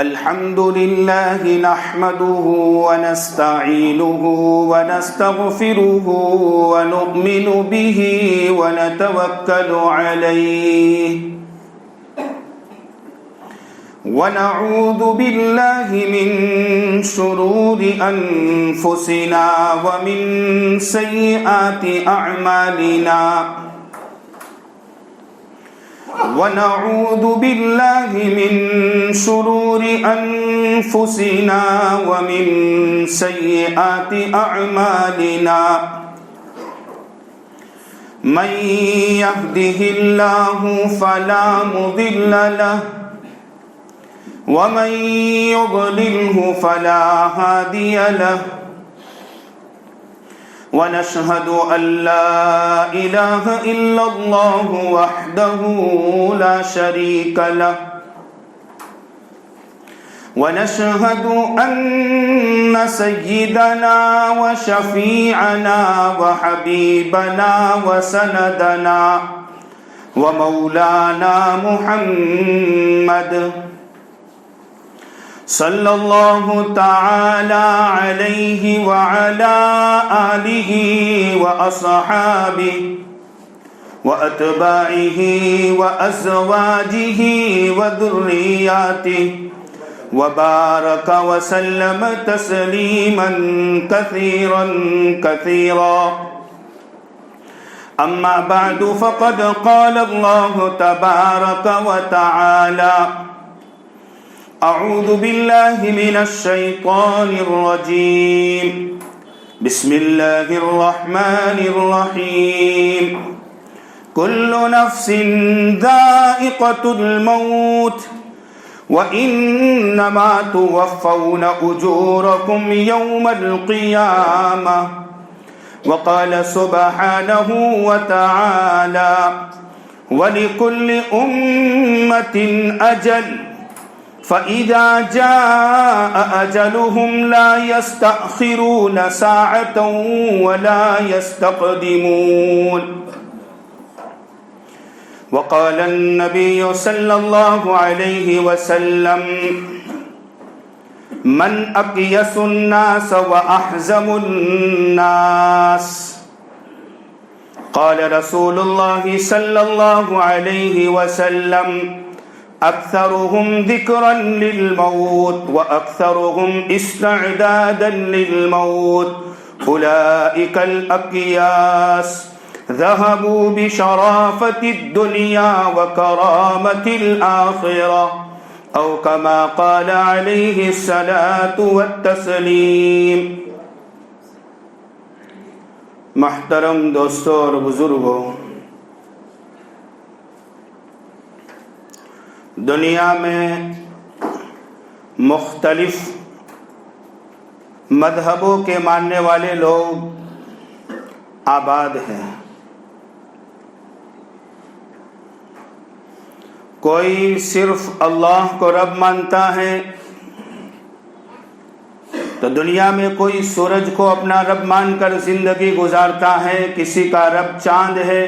الحمد لله نحمده ونستعينه ونستغفره ونؤمن به ونتوكل عليه ونعوذ بالله من شرور أنفسنا ومن سيئات أعمالنا ونعوذ بالله من شرور أنفسنا ومن سيئات أعمالنا من يهده الله فلا مضل له ومن يضلله فلا هادي له ونشهد أن لا إله إلا الله وحده لا شريك له ونشهد أن سيدنا وشفيعنا وحبيبنا وسندنا ومولانا محمد صلى الله تعالى عليه وعلى آله وأصحابه وأتباعه وأزواجه وذرياته وبارك وسلم تسليما كثيرا كثيرا أما بعد فقد قال الله تبارك وتعالى أعوذ بالله من الشيطان الرجيم بسم الله الرحمن الرحيم كل نفس ذائقة الموت وإنما توفون أجوركم يوم القيامة وقال سبحانه وتعالى ولكل أمة أجل فإذا جاء أجلهم لا يستأخرون ساعة ولا يستقدمون وقال النبي صلى الله عليه وسلم من أقيس الناس وأحزم الناس قال رسول الله صلى الله عليه وسلم أكثرهم ذكرا للموت وأكثرهم استعدادا للموت أولئك الأقياس ذهبوا بشرافة الدنيا وكرامة الآخرة أو كما قال عليه الصلاة والتسليم. محترم دوستو اور بزرگوں، دنیا میں مختلف مذہبوں کے ماننے والے لوگ آباد ہیں. کوئی صرف اللہ کو رب مانتا ہے تو دنیا میں کوئی سورج کو اپنا رب مان کر زندگی گزارتا ہے، کسی کا رب چاند ہے،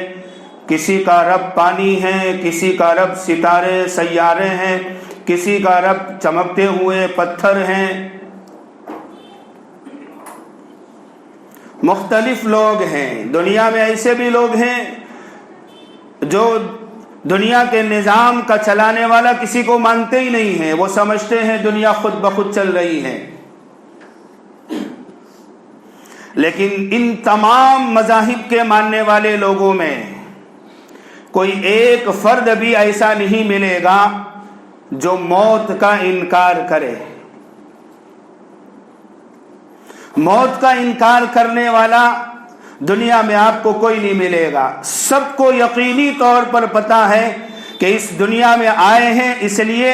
کسی کا رب پانی ہے، کسی کا رب ستارے سیارے ہیں، کسی کا رب چمکتے ہوئے پتھر ہیں. مختلف لوگ ہیں. دنیا میں ایسے بھی لوگ ہیں جو دنیا کے نظام کا چلانے والا کسی کو مانتے ہی نہیں ہیں، وہ سمجھتے ہیں دنیا خود بخود چل رہی ہے. لیکن ان تمام مذاہب کے ماننے والے لوگوں میں کوئی ایک فرد بھی ایسا نہیں ملے گا جو موت کا انکار کرے. موت کا انکار کرنے والا دنیا میں آپ کو کوئی نہیں ملے گا. سب کو یقینی طور پر پتا ہے کہ اس دنیا میں آئے ہیں اس لیے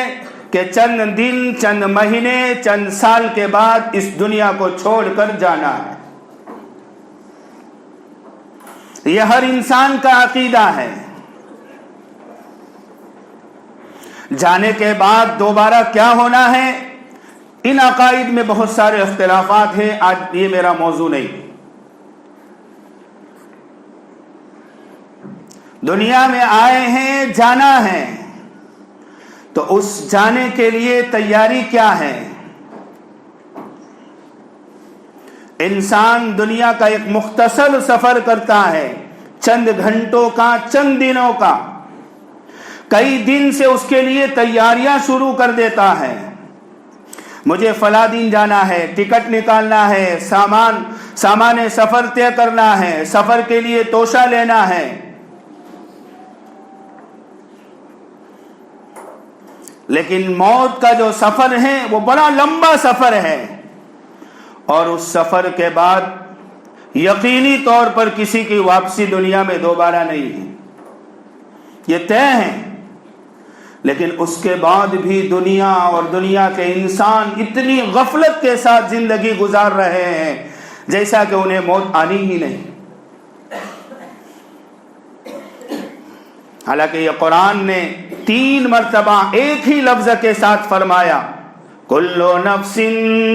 کہ چند دن، چند مہینے، چند سال کے بعد اس دنیا کو چھوڑ کر جانا ہے. یہ ہر انسان کا عقیدہ ہے. جانے کے بعد دوبارہ کیا ہونا ہے، ان عقائد میں بہت سارے اختلافات ہیں. آج یہ میرا موضوع نہیں. دنیا میں آئے ہیں، جانا ہے، تو اس جانے کے لیے تیاری کیا ہے؟ انسان دنیا کا ایک مختصر سفر کرتا ہے، چند گھنٹوں کا، چند دنوں کا، کئی دن سے اس کے لیے تیاریاں شروع کر دیتا ہے۔ مجھے فلاں دن جانا ہے، ٹکٹ نکالنا ہے، سامان سفر طے کرنا ہے، سفر کے لیے توشہ لینا ہے۔ لیکن موت کا جو سفر ہے وہ بڑا لمبا سفر ہے، اور اس سفر کے بعد یقینی طور پر کسی کی واپسی دنیا میں دوبارہ نہیں ہے، یہ طے ہے۔ لیکن اس کے بعد بھی دنیا اور دنیا کے انسان اتنی غفلت کے ساتھ زندگی گزار رہے ہیں جیسا کہ انہیں موت آنی ہی نہیں۔ حالانکہ یہ قرآن نے 3 مرتبہ ایک ہی لفظ کے ساتھ فرمایا، کل نفس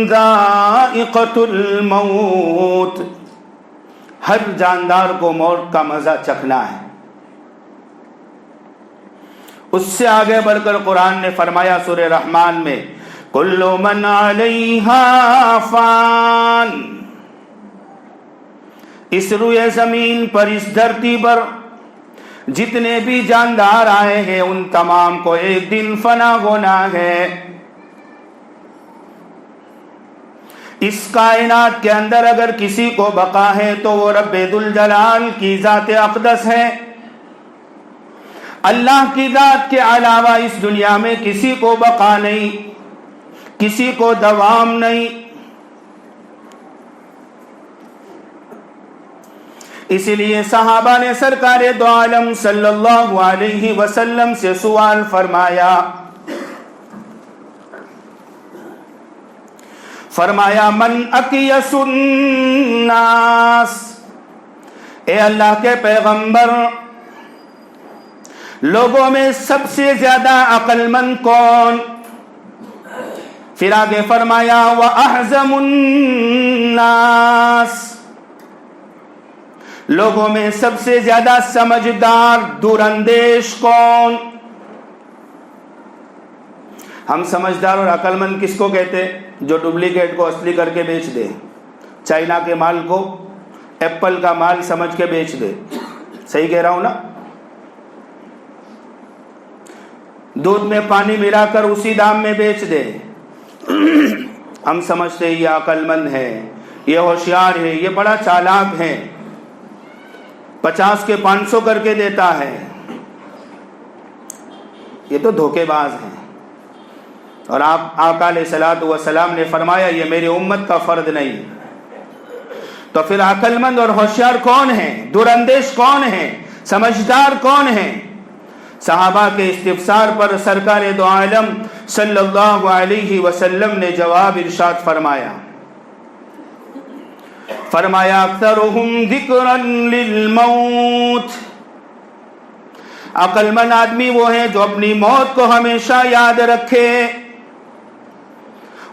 ذائقۃ الموت، ہر جاندار کو موت کا مزہ چکھنا ہے۔ اس سے آگے بڑھ کر قرآن نے فرمایا سورہ رحمان میں، کل من علیہا فان، اس روئے زمین پر، اس دھرتی پر جتنے بھی جاندار آئے ہیں ان تمام کو ایک دن فنا ہونا ہے۔ اس کائنات کے اندر اگر کسی کو بقا ہے تو وہ رب ذوالجلال کی ذات اقدس ہے۔ اللہ کی ذات کے علاوہ اس دنیا میں کسی کو بقا نہیں، کسی کو دوام نہیں۔ اسی لیے صحابہ نے سرکار دو عالم صلی اللہ علیہ وسلم سے سوال فرمایا من اکیس الناس، اے اللہ کے پیغمبر، لوگوں میں سب سے زیادہ عقل مند کون؟ پھر آگے فرمایا وَأَحْزَمُ النَّاسِ، لوگوں میں سب سے زیادہ سمجھدار، دور اندیش کون؟ ہم سمجھدار اور عقل مند کس کو کہتے؟ جو ڈپلیکیٹ کو اصلی کر کے بیچ دے، چائنا کے مال کو ایپل کا مال سمجھ کے بیچ دے۔ صحیح کہہ رہا ہوں نا؟ دودھ میں پانی ملا کر اسی دام میں بیچ دے، ہم سمجھتے یہ عقل مند ہے، یہ ہوشیار ہے، یہ بڑا چالاک ہے، 50 کے 500 کر کے دیتا ہے۔ یہ تو دھوکے باز ہیں۔ اور آقا علیہ الصلوۃ والسلام نے فرمایا یہ میری امت کا فرد نہیں۔ تو پھر عقل مند اور ہوشیار کون ہیں؟ دور اندیش کون ہیں؟ سمجھدار کون ہیں؟ صحابہ کے استفسار پر سرکار دو عالم صلی اللہ علیہ وسلم نے جواب ارشاد فرمایا اکثرہم ذکرا للموت، عقل مند آدمی وہ ہیں جو اپنی موت کو ہمیشہ یاد رکھے،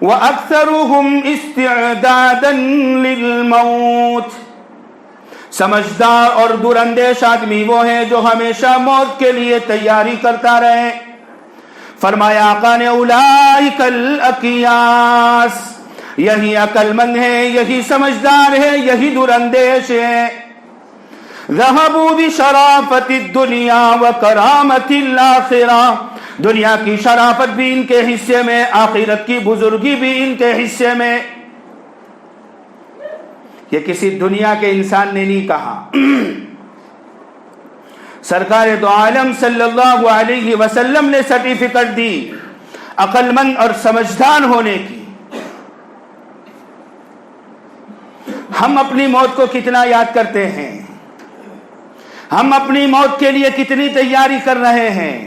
وَأَكْثَرُهُمْ اسْتِعْدَادًا لِلْمَوْتِ، سمجھدار اور دور اندیش آدمی وہ ہیں جو ہمیشہ موت کے لیے تیاری کرتا رہے۔ فرمایا آقا نے اولئک الاکیاس، یہی عقل مند ہے، یہی سمجھدار ہے، یہی دور اندیش ہے۔ ذہبوا بشرافۃ الدنیا وکرامۃ الآخرہ، دنیا کی شرافت بھی ان کے حصے میں، آخرت کی بزرگی بھی ان کے حصے میں۔ یہ کسی دنیا کے انسان نے نہیں کہا، سرکار دو عالم صلی اللہ علیہ وسلم نے سرٹیفکیٹ دی عقل مند اور سمجھدار ہونے کی۔ ہم اپنی موت کو کتنا یاد کرتے ہیں؟ ہم اپنی موت کے لیے کتنی تیاری کر رہے ہیں؟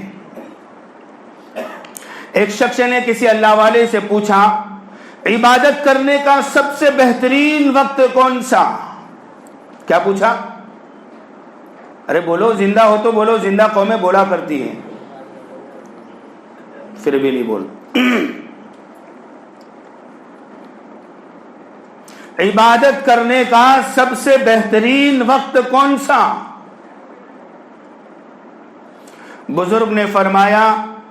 ایک شخص نے کسی اللہ والے سے پوچھا عبادت کرنے کا سب سے بہترین وقت کون سا؟ کیا پوچھا؟ ارے بولو، زندہ ہو تو بولو، زندہ قومیں بولا کرتی ہیں، پھر بھی نہیں بول۔ عبادت کرنے کا سب سے بہترین وقت کون سا؟ بزرگ نے فرمایا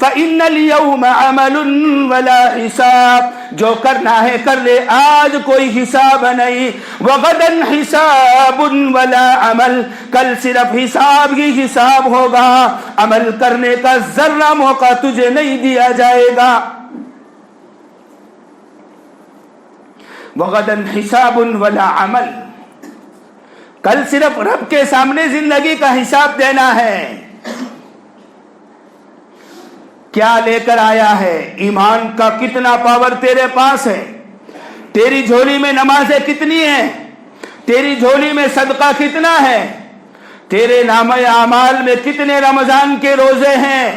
فإن اليوم عمل ولا حساب، جو کرنا ہے کر لے، آج کوئی حساب نہیں، وغدا حساب ولا عمل، کل صرف حساب ہی حساب ہوگا، عمل کرنے کا ذرہ موقع تجھے نہیں دیا جائے گا۔ وغدا حساب ولا عمل، کل صرف رب کے سامنے زندگی کا حساب دینا ہے۔ کیا لے کر آیا ہے؟ ایمان کا کتنا پاور تیرے پاس ہے؟ تیری جھولی میں نمازیں کتنی ہیں؟ تیری جھولی میں صدقہ کتنا ہے؟ تیرے نامہ اعمال میں کتنے رمضان کے روزے ہیں؟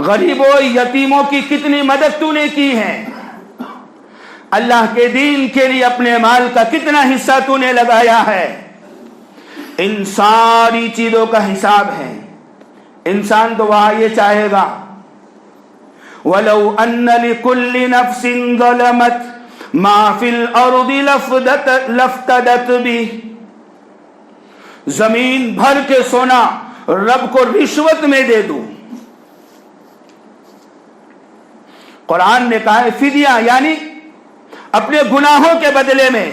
غریبوں یتیموں کی کتنی مدد تو نے کی ہے؟ اللہ کے دین کے لیے اپنے مال کا کتنا حصہ تو نے لگایا ہے؟ ان ساری چیزوں کا حساب ہے۔ انسان تو وہاں یہ چاہے گا وَلَوْ أَنَّ لِكُلِّ نَفْسٍ ظَلَمَتْ مَا فِي الْأَرْضِ لَافْتَدَتْ بِهِ، زمین بھر کے سونا رب کو رشوت میں دے دوں۔ قرآن نے کہا ہے فدیہ، یعنی اپنے گناہوں کے بدلے میں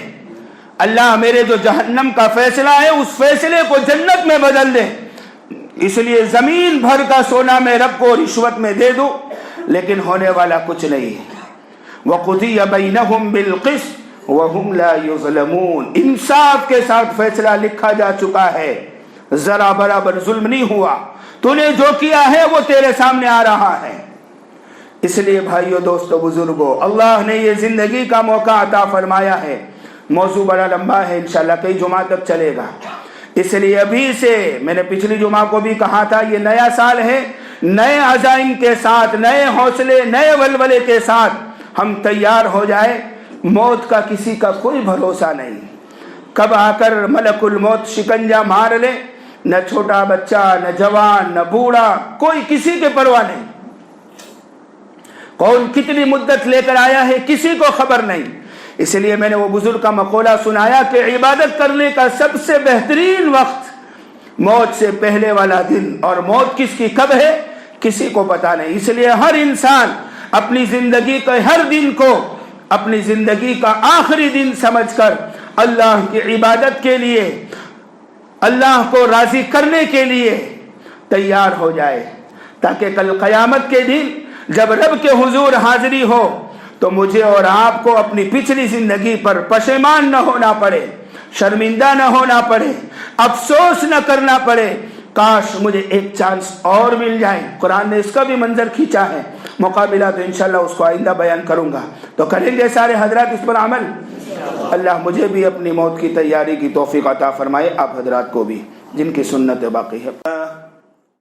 اللہ میرے جو جہنم کا فیصلہ ہے اس فیصلے کو جنت میں بدل دے، اس لیے زمین بھر کا سونا میں رب کو رشوت میں دے دوں، لیکن ہونے والا کچھ نہیں ہے۔ وَقُضِيَ بَيْنَهُمْ بِالْقِسْطِ وَهُمْ لَا يُظْلَمُونَ، انصاف کے ساتھ فیصلہ لکھا جا چکا ہے، ذرا برابر ظلم نہیں ہوا، تو نے جو کیا ہے وہ تیرے سامنے آ رہا ہے۔ اس لیے بھائیو دوستو بزرگو، اللہ نے یہ زندگی کا موقع عطا فرمایا ہے۔ موضوع بڑا لمبا ہے، انشاءاللہ کئی جمعہ تک چلے گا، اس لیے ابھی سے میں نے پچھلی جمعہ کو بھی کہا تھا یہ نیا سال ہے، نئے عزائم کے ساتھ، نئے حوصلے، نئے ولولے کے ساتھ ہم تیار ہو جائے۔ موت کا کسی کا کوئی بھروسہ نہیں، کب آ کر ملک الموت شکنجہ مار لے، نہ چھوٹا بچہ، نہ جوان، نہ بوڑھا، کوئی کسی کے پرواہ نہیں۔ کون کتنی مدت لے کر آیا ہے کسی کو خبر نہیں۔ اس لیے میں نے وہ بزرگ کا مقولہ سنایا کہ عبادت کرنے کا سب سے بہترین وقت موت سے پہلے والا دن، اور موت کس کی کب ہے کسی کو پتا نہیں۔ اس لیے ہر انسان اپنی زندگی کے ہر دن کو اپنی زندگی کا آخری دن سمجھ کر اللہ کی عبادت کے لیے، اللہ کو راضی کرنے کے لیے تیار ہو جائے، تاکہ کل قیامت کے دن جب رب کے حضور حاضری ہو تو مجھے اور آپ کو اپنی پچھلی زندگی پر پشیمان نہ ہونا پڑے، شرمندہ نہ ہونا پڑے، افسوس نہ کرنا پڑے، کاش مجھے ایک چانس اور مل جائے۔ قرآن نے اس کا بھی منظر کھینچا ہے، مقابلہ تو انشاءاللہ اس کو آئندہ بیان کروں گا، تو کریں گے سارے حضرات اس پر عمل۔ اللہ مجھے بھی اپنی موت کی تیاری کی توفیق عطا فرمائے، آپ حضرات کو بھی جن کی سنت باقی ہے۔